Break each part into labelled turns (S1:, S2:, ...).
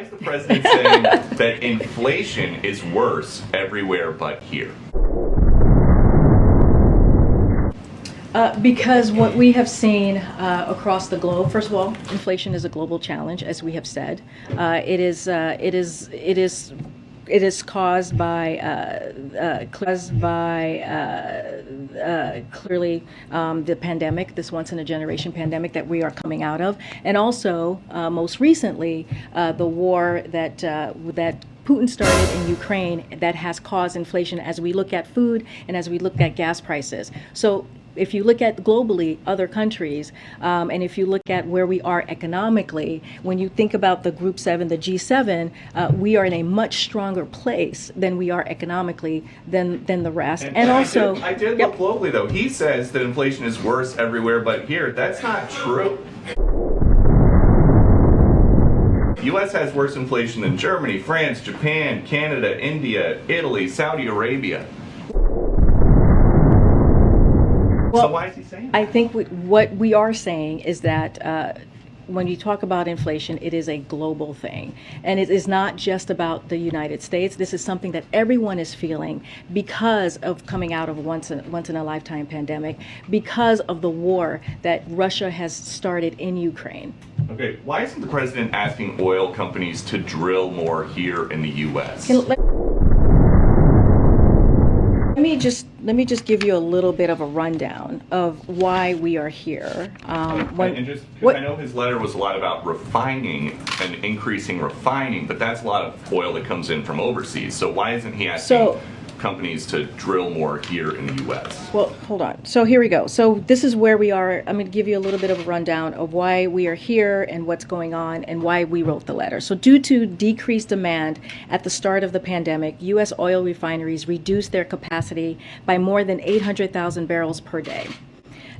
S1: Why is the president saying that inflation is worse everywhere but here?
S2: Because what we have seen across the globe, first of all, inflation is a global challenge, as we have said. It is caused by clearly the pandemic, this once-in-a-generation pandemic that we are coming out of, and also most recently the war that Putin started in Ukraine that has caused inflation as we look at food and as we look at gas prices. So if you look at globally other countries, and if you look at where we are economically, when you think about the Group 7, the G7, we are in a much stronger place than we are economically than the rest. And also,
S1: I did look globally though. He says that inflation is worse everywhere but here. That's not true. The U.S. has worse inflation than Germany, France, Japan, Canada, India, Italy, Saudi Arabia.
S2: well,
S1: So why is he saying that?
S2: I think what we are saying is that when you talk about inflation, it is a global thing. And it is not just about the United States. This is something that everyone is feeling because of coming out of a once-in-a-lifetime pandemic, because of the war that Russia has started in Ukraine.
S1: Okay, why isn't the president asking oil companies to drill more here in the U.S.?
S2: Let me just give you a little bit of a rundown of why we are here.
S1: I know his letter was a lot about refining and increasing refining, but that's a lot of oil that comes in from overseas. So why isn't he asking companies to drill more here in the U.S.?
S2: Well, hold on. So here we go. So this is where we are. I'm going to give you a little bit of a rundown of why we are here and what's going on and why we wrote the letter. So due to decreased demand at the start of the pandemic, U.S. oil refineries reduced their capacity by more than 800,000 barrels per day.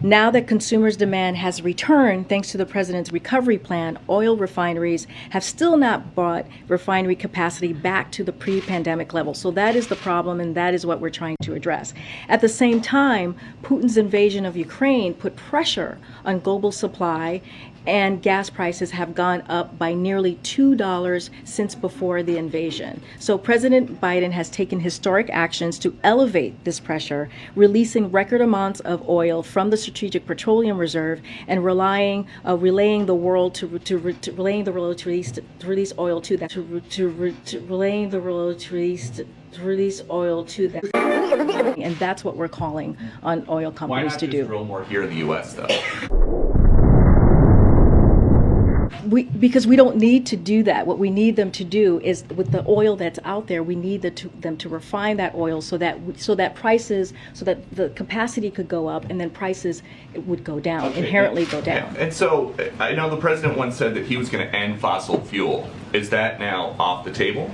S2: Now that consumers' demand has returned thanks to the president's recovery plan, oil refineries have still not brought refinery capacity back to the pre-pandemic level. So that is the problem, and that is what we're trying to address. At the same time, Putin's invasion of Ukraine put pressure on global supply, and gas prices have gone up by nearly $2 since before the invasion. So President Biden has taken historic actions to elevate this pressure, releasing record amounts of oil from the Strategic Petroleum Reserve and relaying the world to release oil to that and that's what we're calling on oil companies to do.
S1: Why not just drill more here in the U.S. though?
S2: Because we don't need to do that. What we need them to do is, with the oil that's out there, we need them to refine that oil so that the capacity could go up and then prices would go down, inherently go down.
S1: And so I know the president once said that he was going to end fossil fuel. Is that now off the table?